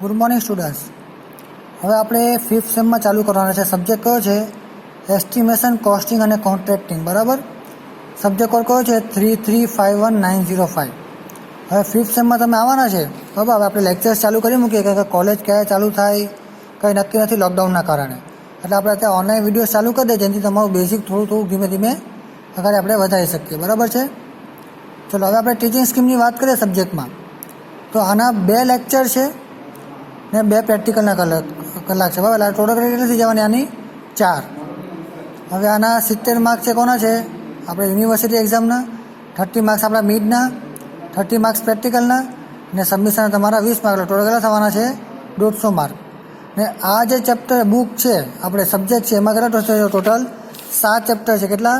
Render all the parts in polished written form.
Good morning students. હવે આપણે 5th સેમમાં ચાલુ કરવાના છે. સબ્જેક્ટ કયો છે? એસ્ટિમેશન, કોસ્ટિંગ અને કોન્ટ્રાક્ટિંગ. બરાબર. સબ્જેક્ટ કોડ કયો છે? 3351905. હવે 5th સેમમાં તમે આવવાના છે. બરાબર. હવે આપણે લેક્ચર્સ ચાલુ કરી મૂકીએ કે કોલેજ ક્યારે ચાલુ થાય કંઈ નક્કી નથી લોકડાઉનના કારણે. એટલે આપણે અત્યારે ઓનલાઈન વિડીયોઝ ચાલુ કરી દઈએ જેનાથી તમારું બેઝિક થોડું ધીમે ધીમે આગળ આપણે વધારી શકીએ. બરાબર છે. ચલો હવે આપણે ટીચિંગ સ્કીમની વાત કરીએ સબ્જેક્ટમાં. તો આના 2 લેક્ચર છે ને 2 પ્રેક્ટિકલના કલાક છે. બરાબર. ટોટલ કેટલી થઈ જવાની આની? 4. હવે આના 70 માર્ક્સ છે કોના છે? આપણે યુનિવર્સિટી એક્ઝામના, 30 માર્ક્સ આપણા મિડના, 30 માર્ક્સ પ્રેક્ટિકલના ને સબમિશન તમારા 20 માર્ક. એટલે ટોટલ કેટલા થવાના છે? 150 માર્ક. ને આ જે ચેપ્ટર બુક છે આપણે સબ્જેક્ટ છે એમાં કેટલા ટોટલ 7 ચેપ્ટર છે. કેટલા?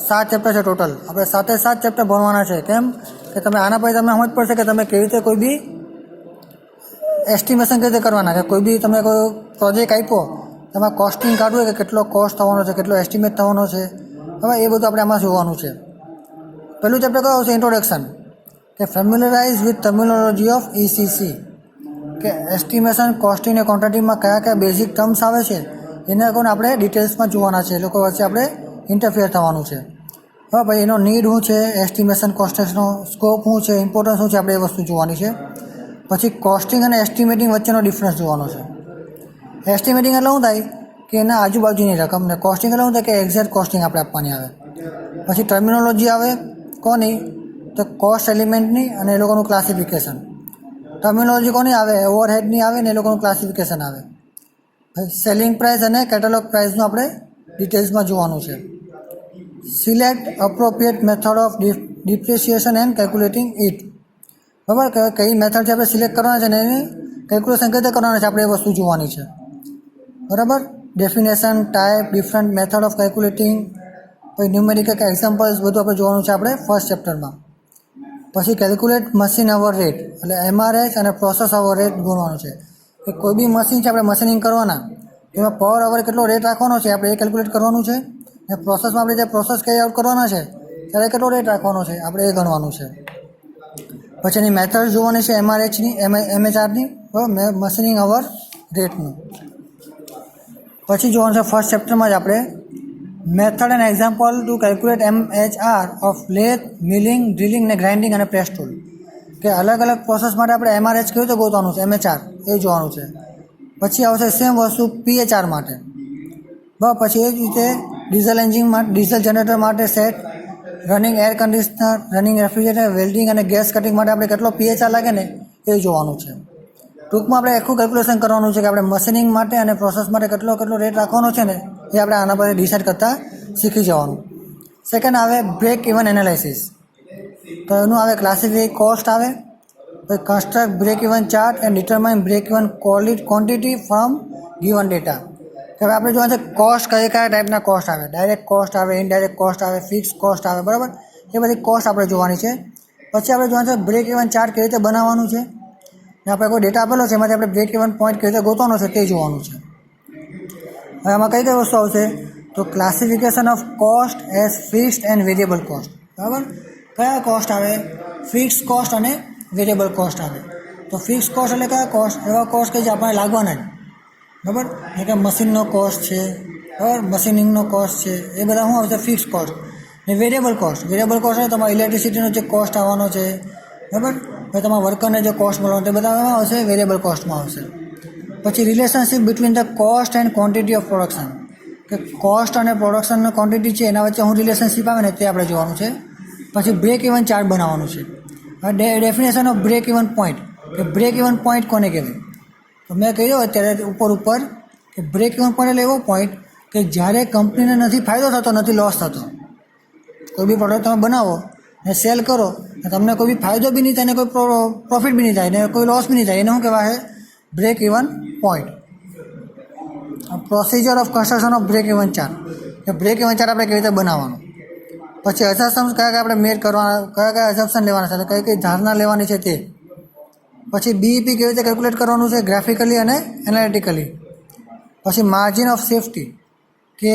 7 ચેપ્ટર છે ટોટલ. આપણે 7 ચેપ્ટર ભણવાના છે. કેમ કે તમે આના પછી તમને સમજ પડશે કે તમે કેવી રીતે કોઈ બી એસ્ટિમેશન કેવી રીતે કરવાના, કે કોઈ બી તમે કોઈ પ્રોજેક્ટ આપ્યો તેમાં કોસ્ટિંગ કાઢવું કે કેટલો કોસ્ટ થવાનો છે, કેટલો એસ્ટિમેટ થવાનો છે. હવે એ બધું આપણે આમાં જોવાનું છે. પહેલું ચેપ્ટર કયું આવશે? ઇન્ટ્રોડક્શન, કે ફેમિલિયરાઇઝ વિથ ટર્મિનોલોજી ઓફ ECC, કે એસ્ટિમેશન, કોસ્ટિંગ અને કોન્ટ્રાક્ટિંગમાં કયા બેઝિક ટર્મ્સ આવે છે એના કોને આપણે ડિટેલ્સમાં જોવાના છે. એ લોકો વચ્ચે આપણે ઇન્ટરફિયર થવાનું છે. હા ભાઈ, એનો નીડ શું છે, એસ્ટિમેશન કોસ્ટેશનો સ્કોપ શું છે, ઇમ્પોર્ટન્સ શું છે, આપણે એ વસ્તુ જોવાની છે. પછી કોસ્ટિંગ અને એસ્ટિમેટિંગ વચ્ચેનો ડિફરન્સ જોવાનો છે. એસ્ટિમેટિંગ એટલે શું થાય કે એના આજુબાજુની રકમ, ને કોસ્ટિંગ એટલે શું થાય કે એક્ઝેક્ટ કોસ્ટિંગ આપણે આપવાની આવે. પછી ટર્મિનોલોજી આવે કોની? તો કોસ્ટ એલિમેન્ટની અને એ લોકોનું ક્લાસિફિકેશન. ટર્મિનોલોજી કોની આવે? ઓવરહેડની આવે ને એ લોકોનું ક્લાસિફિકેશન આવે. સેલિંગ પ્રાઇસ અને કેટલોગ પ્રાઇસનું આપણે ડિટેલ્સમાં જોવાનું છે. Select appropriate method of depreciation and calculating it. બરાબર. કઈ મેથડથી આપણે સિલેક્ટ કરવાના છે ને એની કેલ્ક્યુલેશન કઈ રીતે કરવાના છે આપણે એ વસ્તુ જોવાની છે. બરાબર. Definition, type, different method of calculating, પછી ન્યુમેરિકલ કે એક્ઝામ્પલ્સ બધું આપણે જોવાનું છે આપણે ફર્સ્ટ ચેપ્ટરમાં. પછી કેલ્ક્યુલેટ મશીન અવર રેટ, એટલે MRH અને પ્રોસેસ અવર રેટ ગણવાનું છે. કે કોઈ બી મશીન છે આપણે મશીનિંગ કરવાના, એમાં પર અવર કેટલો રેટ રાખવાનો છે આપણે એ કેલ્ક્યુલેટ કરવાનું છે. ને પ્રોસેસમાં આપણે જે પ્રોસેસ કેરી આઉટ કરવાના છે ત્યારે કેટલો રેટ રાખવાનો છે આપણે એ ગણવાનું છે. પછી એની મેથડ જોવાની છે MRHની, MHRની, મશીનિંગ અવર રેટનું. પછી જોવાનું છે ફર્સ્ટ ચેપ્ટરમાં જ આપણે method and example to calculate MHR of lathe, milling, drilling ને ગ્રાઇન્ડિંગ અને પ્રેસ ટૂલ. કે અલગ અલગ પ્રોસેસ માટે આપણે MRH કેવી રીતે ગોતવાનું છે, MHR એ જોવાનું છે. પછી આવશે સેમ વસ્તુ PHR માટે. બરાબર. પછી એ જ રીતે ડીઝલ એન્જિન માટે, ડીઝલ જનરેટર માટે set, running air conditioner, running refrigerator, welding અને ગેસ કટિંગ માટે આપણે કેટલો PHR લાગે ને એ જોવાનું છે. ટૂંકમાં આપણે આખું કેલ્ક્યુલેશન કરવાનું છે કે આપણે મશીનિંગ માટે અને પ્રોસેસ માટે કેટલો રેટ રાખવાનો છે ને એ આપણે આના પર ડિસાઇડ કરતાં શીખી જવાનું. સેકન્ડ આવે બ્રેક ઇવન એનાલિસિસ. તો એનું આવે ક્લાસિફાઈ કોસ્ટ આવે, પછી construct break even chart and determine break even quantity from given data. કે હવે આપણે જોવાનું છે કોસ્ટ કયા ટાઈપના કોસ્ટ આવે. ડાયરેક્ટ કોસ્ટ આવે, ઇનડાયરેક્ટ કોસ્ટ આવે, ફિક્સ કોસ્ટ આવે. બરાબર. એ બધી કોસ્ટ આપણે જોવાની છે. પછી આપણે જોવાનું છે બ્રેક ઇવન ચાર્ટ કેવી રીતે બનાવવાનું છે, ને આપણે કોઈ ડેટા આપેલો છે એમાંથી આપણે બ્રેક ઇવન પોઈન્ટ કેવી રીતે ગોતવાનો છે તે જોવાનું છે. હવે આમાં કઈ વસ્તુ આવશે? તો classification of cost as fixed and variable cost. બરાબર. કયા કોસ્ટ આવે? ફિક્સ કોસ્ટ અને વેરિયેબલ કોસ્ટ આવે. તો ફિક્સ કોસ્ટ એટલે કયા કોસ્ટ? એવા કોસ્ટ કે જે આપણને લાગવાના જ. બરાબર. એટલે કે મશીનનો કોસ્ટ છે, બરાબર, મશીનિંગનો કોસ્ટ છે, એ બધા શું આવશે? Fix cost. ને વેરિયેબલ કોસ્ટ એટલે તમારા ઇલેક્ટ્રિસિટીનો જે કોસ્ટ આવવાનો છે, બરાબર, પછી તમારા વર્કરને જે કોસ્ટ મળવાનો તે બધા એમાં આવશે? વેરિયેબલ કોસ્ટમાં આવશે. પછી relationship between the cost and quantity of production, કે કોસ્ટ અને પ્રોડક્શનનો ક્વોન્ટિટી છે એના વચ્ચે શું રિલેશનશિપ આવે ને તે આપણે જોવાનું છે. પછી બ્રેક ઇવન ચાર્ટ બનાવવાનું છે. Definition of break even point, કે બ્રેક ઇવન પોઈન્ટ કોને કહેવાય? તો મેં કહ્યું અત્યારે ઉપર કે બ્રેક ઇવન પોઈન્ટ એટલે એવો પોઈન્ટ કે જ્યારે કંપનીને નથી ફાયદો થતો, નથી લોસ થતો. કોઈ બી પ્રોડક્ટ તમે બનાવો ને સેલ કરો ને તમને કોઈ બી ફાયદો બી નહીં થાય ને કોઈ પ્રોફિટ બી નહીં થાય ને કોઈ લોસ બી નહીં થાય, એને શું કહેવાય? Break even point. Procedure of construction of break even chart, કે બ્રેક ઇવન ચાર્ટ આપણે કેવી રીતે બનાવવાનું. પછી અઝમ્પશન કયા આપણે મેડ કરવાના, કયા અઝમ્પશન લેવાના છે, કઈ ધારણા લેવાની છે તે. પછી BEP કેવી રીતે કેલ્ક્યુલેટ કરવાનું છે, ગ્રાફિકલી અને એનાલિટિકલી. પછી માર્જિન ઓફ સેફ્ટી, કે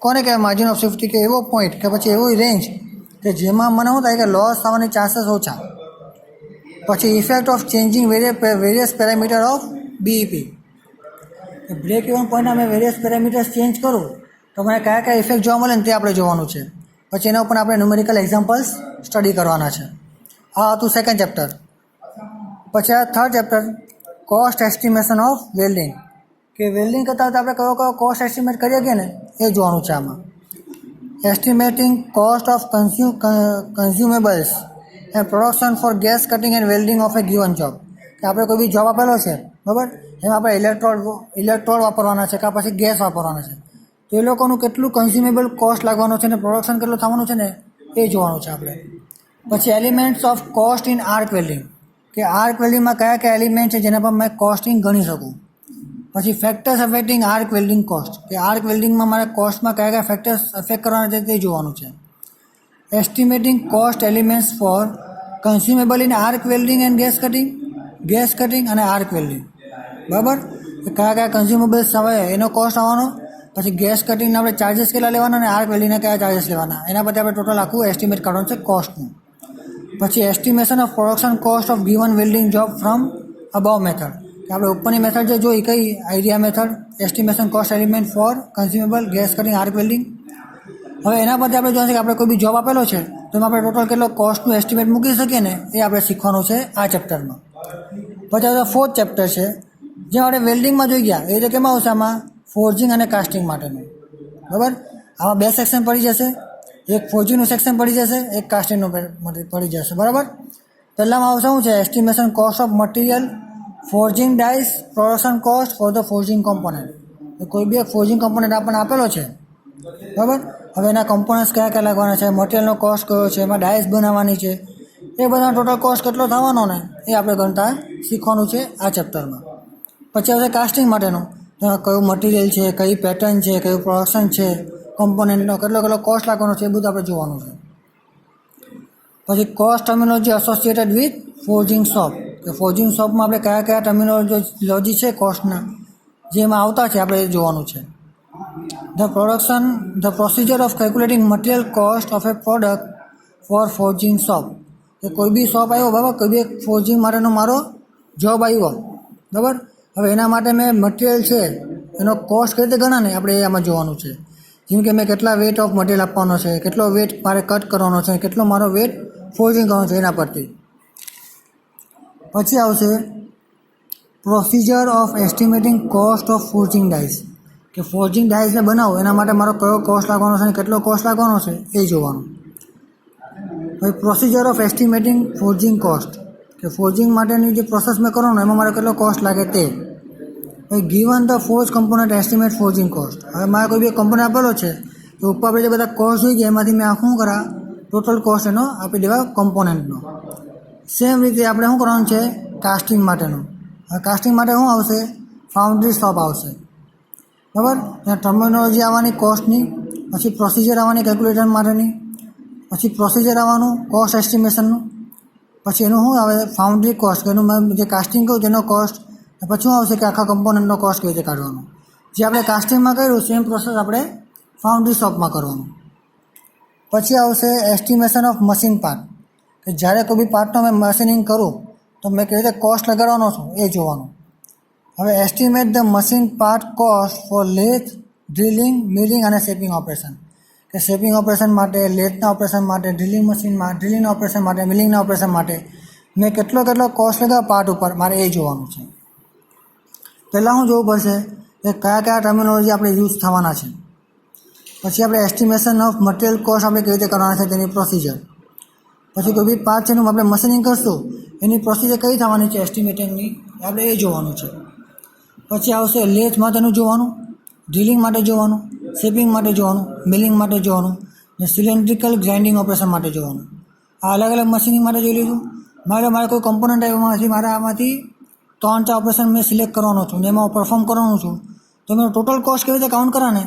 કોને કહેવાય માર્જિન ઓફ સેફ્ટી? કે એવો પોઈન્ટ કે પછી એવો રેન્જ કે જેમાં મને શું થાય કે લોસ થવાની ચાન્સીસ ઓછા. પછી effect of changing various parameter of BEP. Break even point અમે વેરિયસ પેરામીટર્સ ચેન્જ કરું તો મને કયા કયા ઇફેક્ટ જોવા મળે ને તે આપણે જોવાનું છે. પછી એના ઉપર આપણે ન્યુમેરિકલ એક્ઝામ્પલ્સ સ્ટડી કરવાના છે. આ હતું સેકન્ડ ચેપ્ટર. પછી આ third chapter cost estimation of welding, કે વેલ્ડિંગ કરતાં આપણે કયો કયો કોસ્ટ એસ્ટિમેટ કરીએ કે ને એ જોવાનું છે આમાં. Estimating cost of consumables and production for gas cutting and welding of a given job, કે આપણે કોઈ બી જોબ આપેલો છે બરાબર, એમાં આપણે ઇલેક્ટ્રોડ વાપરવાના છે કે પછી ગેસ વાપરવાના છે, તો એ લોકોનું કેટલું કન્ઝ્યુમેબલ કોસ્ટ લાગવાનું છે ને પ્રોડક્શન કેટલું થવાનું છે ને એ જોવાનું છે આપણે. પછી elements of cost in arc welding, કે આર્ક વેલ્ડિંગમાં કયા કયા એલિમેન્ટ છે જેના પર મેં કોસ્ટિંગ ગણી શકું. પછી factors affecting arc welding cost, કે આર્ક વેલ્ડિંગમાં મારે કોસ્ટમાં કયા કયા ફેક્ટર્સ અફેક્ટ કરવાના છે તે જોવાનું છે. Estimating cost elements for consumable in arc welding and gas cutting અને આર્ક વેલ્ડિંગ, બરાબર, કયા કયા કન્ઝ્યુમેબલ્સ આવે એનો કોસ્ટ આવવાનો. પછી ગેસ કટિંગના આપણે ચાર્જિસ કેટલા લેવાના અને આર્ક વેલ્ડિંગના કયા ચાર્જિસ લેવાના, એના પરથી આપણે ટોટલ આખું એસ્ટિમેટ કરવાનું છે કોસ્ટનું. પછી estimation of production cost of given welding job from above method, કે આપણે ઉપરની મેથડ જે જોઈ કઈ idea method, estimation cost element for consumable gas cutting arc welding. હવે એના પરથી આપણે જોવાનું છે કે આપણે કોઈ બી જોબ આપેલો છે તો એમાં આપણે ટોટલ કેટલો કોસ્ટનું એસ્ટિમેટ મૂકી શકીએ ને એ આપણે શીખવાનું છે આ ચેપ્ટરમાં. પછી હવે ફોર્થ ચેપ્ટર છે જે આપણે વેલ્ડિંગમાં જોઈ ગયા એ રીતે કેમાં આવશે આમાં ફોર્જિંગ અને કાસ્ટિંગ માટેનું, બરાબર. આમાં બે સેક્શન પડી જશે, એક ફોર્જિંગનું સેક્શન પડી જશે, એક કાસ્ટિંગનું પડી જશે, બરાબર. પહેલાંમાં આવશે શું છે estimation cost of material, forging dice, production cost for the forging component. કોઈ બી એક ફોર્જિંગ કોમ્પોનન્ટ આપણને આપેલો છે, બરાબર. હવે એના કમ્પોનન્ટ્સ કયા કયા લાગવાના છે, મટીરિયલનો કોસ્ટ કયો છે, એમાં ડાઇસ બનાવવાની છે, એ બધા ટોટલ કોસ્ટ કેટલો થવાનો ને એ આપણે ગણતા શીખવાનું છે આ ચેપ્ટરમાં. પછી આવશે કાસ્ટિંગ માટેનું, કયું મટીરિયલ છે, કઈ પેટર્ન છે, કયું પ્રોડક્શન છે, કોમ્પોનન્ટનો કેટલો કેટલો કોસ્ટ લાગવાનો છે એ બધું આપણે જોવાનું છે. પછી cost terminology associated with forging shop, કે ફોર્જિંગ શોપમાં આપણે કયા કયા ટર્મિનોલોજી છે કોસ્ટના જે એમાં આવતા છે આપણે એ જોવાનું છે. The procedure of calculating material cost of a product for forging shop, કે કોઈ બી શોપ આવ્યો બરાબર, કોઈ બી એક ફોર્જિંગ માટેનો મારો જોબ આવ્યો, બરાબર. હવે એના માટે મેં મટીરિયલ છે એનો કોસ્ટ કઈ રીતે ગણાને આપણે એ આમાં જોવાનું છે. જેમ કે મેં કેટલા વેટ ઓફ મટીરિયલ આપવાનો છે, કેટલો વેટ મારે કટ કરવાનો છે, કેટલો મારો વેટ ફોર્જિંગ કરવાનો છે એના પરથી. પછી આવશે procedure of estimating cost of forging dies, કે ફોર્જિંગ ડાઇસને બનાવો એના માટે મારો કયો કોસ્ટ લાગવાનો છે અને કેટલો કોસ્ટ લાગવાનો છે એ જોવાનું. પછી પ્રોસિજર ઓફ એસ્ટિમેટિંગ ફોર્જિંગ કોસ્ટ, કે ફોર્જિંગ માટેની જે પ્રોસેસ મેં કરવાનો એમાં મારે કેટલો કોસ્ટ લાગે તે. પછી given the forge component estimate forging cost, હવે મારે કોઈ બી કમ્પોનન્ટ આપેલો છે તો ઉપર આપણે જે બધા કોસ્ટ જોઈ ગયા એમાંથી મેં શું કરા ટોટલ કોસ્ટ એનો આપી દેવા કમ્પોનન્ટનો. સેમ રીતે આપણે શું કરવાનું છે કાસ્ટિંગ માટેનું. હવે કાસ્ટિંગ માટે શું આવશે ફાઉન્ડ્રી શોપ આવશે, બરાબર. ત્યાં ટર્મિનોલોજી આવવાની કોસ્ટની, પછી પ્રોસિજર આવવાની કેલ્ક્યુલેશન માટેની, પછી પ્રોસિજર આવવાનું કોસ્ટ એસ્ટિમેશનનું, પછી એનું શું આવે ફાઉન્ડ્રી કોસ્ટ, એનું મેં જે કાસ્ટિંગ કહ્યું તેનો કોસ્ટ, પછી શું આવશે કે આખા કમ્પોનન્ટનો કોસ્ટ કઈ રીતે કાઢવાનો. જે આપણે કાસ્ટિંગમાં કર્યું સેમ પ્રોસેસ આપણે ફાઉન્ડ્રી શોપમાં કરવાનું. પછી આવશે એસ્ટિમેશન ઓફ મશીન પાર્ટ, કે જ્યારે કોઈ બી પાર્ટનો મેં મશીનિંગ કરું તો મેં કેવી રીતે કોસ્ટ લગાડવાનો છું એ જોવાનું. હવે estimate the machine part cost for lathe, drilling, milling અને શેપિંગ ઓપરેશન, કે શેપિંગ ઓપરેશન માટે, લેથના ઓપરેશન માટે, ડ્રિલિંગના ઓપરેશન માટે, મિલિંગના ઓપરેશન માટે મેં કેટલો કોસ્ટ લગાવ્યો પાર્ટ ઉપર મારે એ જોવાનું છે. પહેલાં શું જોવું પડશે કે કયા કયા ટર્મિનોલોજી આપણે યુઝ થવાના છે. પછી આપણે એસ્ટિમેશન ઓફ મટીરિયલ કોસ્ટ આપણે કેવી રીતે કરવાના છે તેની પ્રોસિજર. પછી કોઈ બી પાર્ટ છે એનું આપણે મશીનિંગ કરશું એની પ્રોસિજર કઈ થવાની છે એસ્ટિમેટિંગની આપણે એ જોવાનું છે. પછી આવશે લેથ માટેનું જોવાનું, ડ્રિલિંગ માટે જોવાનું, શેપિંગ માટે જોવાનું, મિલિંગ માટે જોવાનું ને સિલિન્ડ્રિકલ ગ્રાઇન્ડિંગ ઓપરેશન માટે જોવાનું. આ અલગ અલગ મશીનિંગ માટે જોઈ લીધું. મારે કોઈ કમ્પોનન્ટ આવ્યામાંથી મારે આમાંથી 3-4 ઓપરેશન મેં સિલેક્ટ કરવાનો છું ને એમાં પરફોર્મ કરવાનું છું તો મેં ટોટલ કોસ્ટ કેવી રીતે કાઉન્ટ કરાને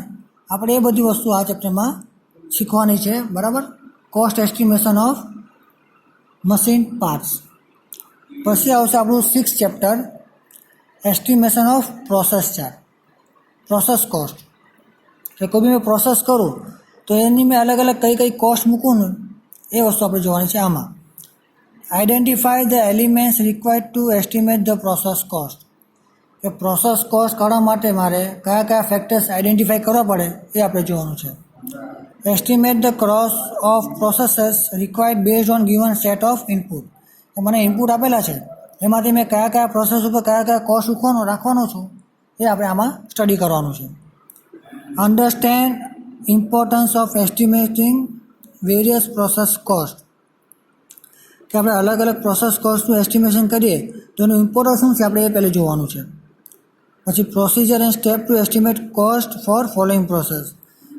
આપણે એ બધી વસ્તુ આ ચેપ્ટરમાં શીખવાની છે, બરાબર. Cost estimation of machine parts. પછી આવશે આપણું 6th chapter estimation off process charge, process cost, કે કોઈ બી મેં પ્રોસેસ કરું તો એની મેં અલગ અલગ કઈ કોસ્ટ મૂકું ને એ વસ્તુ આપણે જોવાની છે આમાં. Identify the elements required to estimate the process cost. કે પ્રોસેસ કોસ્ટ કાઢવા માટે મારે કયા કયા ફેક્ટર્સ આઈડેન્ટિફાય કરવા પડે એ આપણે જોવાનું છે. Estimate the cost of processes required based on given set of input. તો મને ઇનપુટ આપેલા છે એમાંથી મેં કયા કયા પ્રોસેસ ઉપર કયા કયા કોસ્ટ રાખવાનો છું એ આપણે આમાં સ્ટડી કરવાનું છે. Understand importance of estimating various process cost. કે આપણે અલગ અલગ પ્રોસેસ કોસ્ટનું એસ્ટિમેશન કરીએ તો એનું ઇમ્પોર્ટન્સ શું છે આપણે એ પહેલાં જોવાનું છે. પછી procedure and step to estimate cost for following process.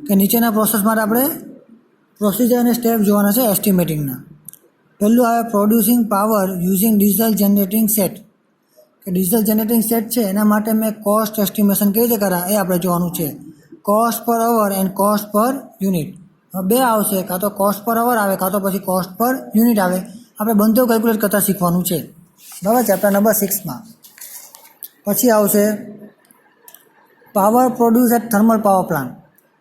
કે નીચેના પ્રોસેસ માટે આપણે પ્રોસિજર અને સ્ટેપ જોવાના છે એસ્ટિમેટિંગના. પહેલું આવે producing power using diesel generating set. કે ડીઝલ જનરેટિંગ સેટ છે એના માટે મેં કોસ્ટ એસ્ટિમેશન કેવી રીતે કરા એ આપણે જોવાનું છે. કોસ્ટ પર અવર એન્ડ કોસ્ટ પર યુનિટ. બે આવશે, કાં તો કોસ્ટ પર અવર આવે કાં તો પછી કોસ્ટ પર યુનિટ આવે. આપણે બંને કેલ્ક્યુલેટ કરતાં શીખવાનું છે. બરાબર, ચેપ્ટર નંબર 6માં. પછી આવશે power produce at thermal power plant.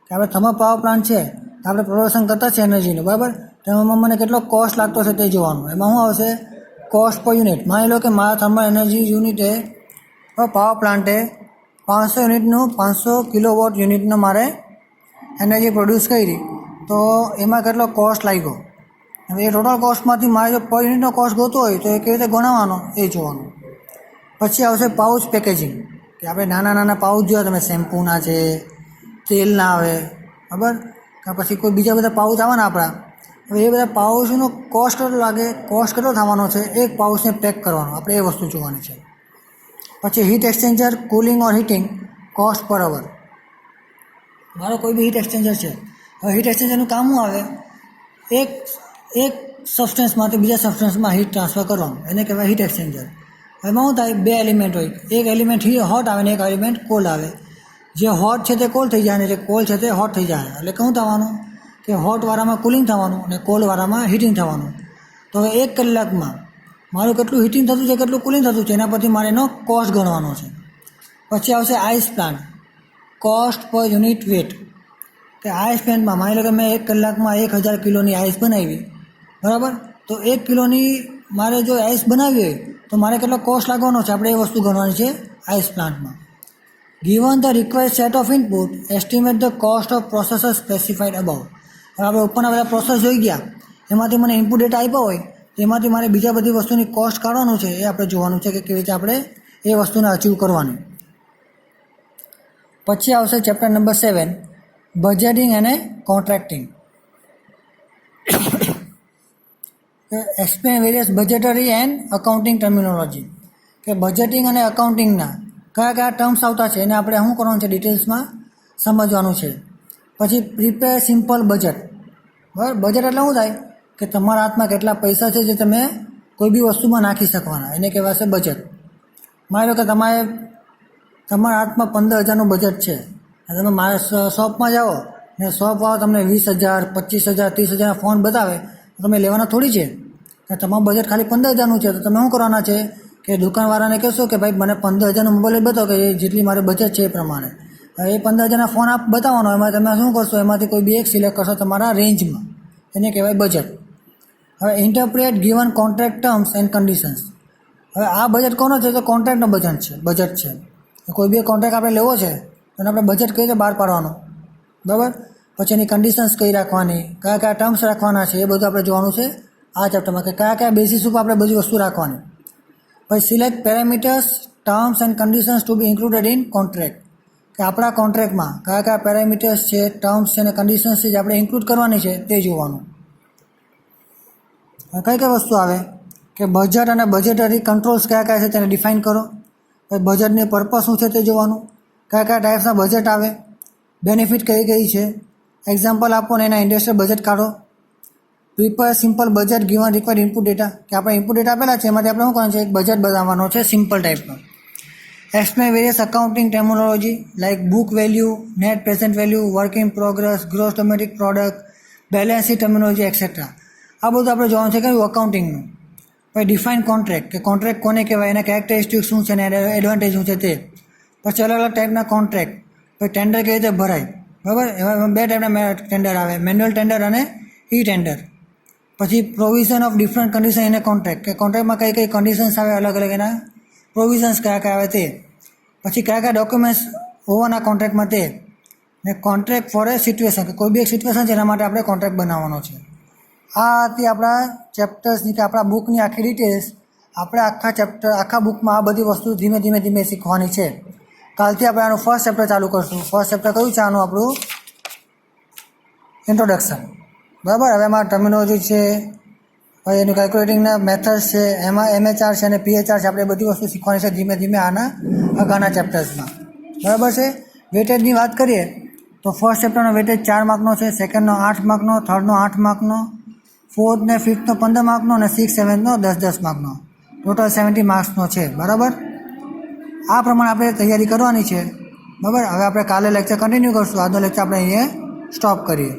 કે આપણે થર્મલ પાવર પ્લાન્ટ છે તો આપણે પ્રોડક્શન કરતા છે એનર્જીનું, બરાબર. તો એમાં મને કેટલો કોસ્ટ લાગતો છે તે જોવાનું. એમાં શું આવશે? કોસ્ટ પર યુનિટ. માની લો કે મારા થર્મલ એનર્જી યુનિટે પાવર પ્લાન્ટે 500 યુનિટનું 500 કિલોવોટ યુનિટનો મારે એનર્જી પ્રોડ્યુસ કરી, તો એમાં કેટલો કોસ્ટ લાગ્યો. હવે એ ટોટલ કોસ્ટમાંથી મારે જો પર યુનિટનો કોસ્ટ ગોતો હોય તો એ કેવી રીતે ગણવાનો એ જોવાનું. પછી આવશે પાઉચ પેકેજિંગ. કે આપણે નાના નાના પાઉચ જોયા તમે, શેમ્પૂના છે, તેલના આવે, બરાબર, કે પછી કોઈ બીજા બધા પાઉચ આવે ને આપણા. હવે એ બધા પાઉચનો કોસ્ટ કેટલો લાગે, કોસ્ટ કેટલો થવાનો છે એક પાઉચને પેક કરવાનો, આપણે એ વસ્તુ જોવાની છે. પછી હીટ એક્સચેન્જર કુલિંગ ઓર હીટિંગ કોસ્ટ પર અવર. મારો કોઈ બી હીટ એક્સચેન્જર છે, હવે હીટ એક્સચેન્જરનું કામ શું આવે? એક સબસ્ટન્સમાંથી બીજા સબસ્ટન્સમાં હીટ ટ્રાન્સફર કરવાનું, એને કહેવાય હીટ એક્સચેન્જર. એમાં શું થાય? બે એલિમેન્ટ હોય, એક એલિમેન્ટ હોટ આવે ને એક એલિમેન્ટ કોલ્ડ આવે. જે હોટ છે તે કોલ્ડ થઈ જાય અને જે કોલ્ડ છે તે હોટ થઈ જાય. એટલે શું થવાનું કે હોટવાળામાં કુલિંગ થવાનું અને કોલ્ડવાળામાં હીટિંગ થવાનું. તો હવે 1 કલાકમાં મારું કેટલું હીટિંગ થતું છે કેટલું કુલિંગ થતું છે એના પરથી મારે એનો કોસ્ટ ગણવાનો છે. પછી આવશે આઈસ પ્લાન્ટ, કોસ્ટ પર યુનિટ વેટ. કે આઈસ પ્લાન્ટમાં માની લો કે મેં 1 કલાકમાં 1000 કિલોની આઈસ બનાવી, બરાબર. તો 1 કિલોની મારે જો આઈસ બનાવી હોય તો મારે કેટલો કોસ્ટ લાગવાનો છે આપણે એ વસ્તુ ગણવાની છે આઈસ પ્લાન્ટમાં. Given the required set of input estimate the cost of processor specified about. હવે આપણે ઉપરના બધા પ્રોસેસ જોઈ ગયા, એમાંથી મને ઇનપુટ ડેટા આપ્યો હોય તેમાંથી મારે બીજા બધી વસ્તુની કોસ્ટ કાઢવાનું છે એ આપણે જોવાનું છે કે કેવી રીતે આપણે એ વસ્તુને અચીવ કરવાની. પછી આવશે ચેપ્ટર નંબર 7 બજેટિંગ અને contracting. Explain various budgetary and accounting terminology. કે બજેટિંગ અને અકાઉન્ટિંગના કયા કયા ટર્મ્સ આવતા છે એને આપણે શું કરવાનું છે ડિટેલ્સમાં સમજવાનું છે. પછી પ્રિપેર સિમ્પલ બજેટ. બરાબર, બજેટ એટલે શું થાય કે તમારા હાથમાં કેટલા પૈસા છે જે તમે કોઈ બી વસ્તુમાં નાખી શકવાના, એને કહેવાશે બજેટ. માની લો કે તમારા હાથમાં 15,000નું બજેટ છે અને તમે મારા શોપમાં જાઓ ને શોપવાળો તમને 20,000, 25,000, 30,000 ફોન બતાવે તો તમે લેવાના થોડી છે. કે તમારું બજેટ ખાલી 15,000નું છે તો તમે શું કરવાના છે કે દુકાનવાળાને કહેશો કે ભાઈ મને 15,000નું મોબાઈલ બતાવો કે જેટલી મારે બજેટ છે એ પ્રમાણે. એ 15,000ના ફોન બતાવવાનો, એમાં તમે શું કરશો એમાંથી કોઈ બી એક સિલેક્ટ કરશો તમારા રેન્જમાં, એને કહેવાય બજેટ. હવે interpret given contract terms and conditions. હવે આ બજેટ કોનો છે? તો કોન્ટ્રાક્ટનો બજેટ છે. કોઈ બી કોન્ટ્રાક્ટ આપણે લેવો છે તો આપણે બજેટ કઈ રીતે બહાર પાડવાનું, બરાબર. પછી એની કન્ડિશન્સ કઈ રાખવાની, કયા કયા ટર્મ્સ રાખવાના છે એ બધું આપણે જોવાનું છે આ ચેપ્ટરમાં, કે કયા કયા બેસિસ ઉપર આપણે બધી વસ્તુ રાખવાની. પછી select parameters terms and conditions to be included in contract. કે આપણા કોન્ટ્રાક્ટમાં કયા કયા પેરામીટર્સ છે, ટર્મ્સ છે અને કન્ડિશન્સ છે જે આપણે ઇન્ક્લુડ કરવાની છે તે જોવાનું. કઈ કઈ વસ્તુ આવે કે બજેટ અને બજેટરી કંટ્રોલ્સ કયા કયા છે તેને ડિફાઇન કરો. પછી બજેટની પર્પઝ શું છે તે જોવાનું. કયા કયા ટાઈપ્સના બજેટ આવે, બેનિફિટ કઈ કઈ છે, એક્ઝામ્પલ આપો ને એના ઇન્ડસ્ટ્રીયલ બજેટ કાઢો. Prepare simple budget given required input data. કે આપણે ઇનપુટ ડેટા આપેલા છે એમાંથી આપણે શું કરવાનું છે એક બજેટ બનાવવાનો છે સિમ્પલ ટાઈપનો. Explain various accounting terminology like book value, net present value, work in progress, gross domestic product, balance sheet terminology etcetera. આ બધું આપણે જોવાનું છે કે અકાઉન્ટિંગનું. પછી ડિફાઇન કોન્ટ્રાક્ટ. કે કોન્ટ્રાક્ટ કોને કહેવાય, એના કેરેક્ટરિસ્ટિક શું છે અને એડવાન્ટેજ શું છે તે. પછી અલગ અલગ ટાઈપના કોન્ટ્રાક્ટ. પછી ટેન્ડર કેવી રીતે ભરાય, બરાબર. એમાં 2 ટાઈપના ટેન્ડર આવે, મેન્યુઅલ ટેન્ડર અને ઈ ટેન્ડર. પછી provision of different condition in A contract, કે કોન્ટ્રાક્ટમાં કઈ કઈ કન્ડિશન્સ આવે, અલગ અલગ એના પ્રોવિઝન્સ કયા કયા આવે તે, પછી કયા કયા ડોક્યુમેન્ટ્સ હોવાના કોન્ટ્રાક્ટમાં તે, ને કોન્ટ્રાક્ટ ફોર એ સિચ્યુએશન, કે કોઈ બી એક સિચ્યુએશન છે એના માટે આપણે કોન્ટ્રાક્ટ બનાવવાનો છે. આ હતી આપણા ચેપ્ટર્સની કે આપણા બુકની આખી ડિટેલ્સ. આપણે આખા બુકમાં આ બધી વસ્તુ ધીમે ધીમે શીખવાની છે. કાલથી આપણે આનું ફર્સ્ટ ચેપ્ટર ચાલુ કરશું. ફર્સ્ટ ચેપ્ટર કયું છે આનું? આપણું ઇન્ટ્રોડક્શન. બરાબર. હવે એમાં ટર્મિનોલોજી છે, પછી એનું કેલ્ક્યુલેટિંગના મેથડ્સ છે, એમાં MHR છે અને PHR છે. આપણે બધી વસ્તુ શીખવાની છે ધીમે ધીમે આના અગાના ચેપ્ટર્સમાં. બરાબર છે. વેટેજની વાત કરીએ તો ફર્સ્ટ ચેપ્ટરનો વેટેજ 4 માર્કનો છે, સેકન્ડનો 8 માર્કનો, થર્ડનો 8 માર્કનો, ફોર્થ ને ફિફ્થનો 15 માર્કનો અને 6, 7નો 10 માર્કનો. ટોટલ 70 માર્ક્સનો છે. બરાબર. આ પ્રમાણે આપણે તૈયારી કરવાની છે. બરાબર. હવે આપણે કાલે લેક્ચર કન્ટિન્યુ કરશું. આજનો લેક્ચર આપણે અહીંયા સ્ટોપ કરીએ.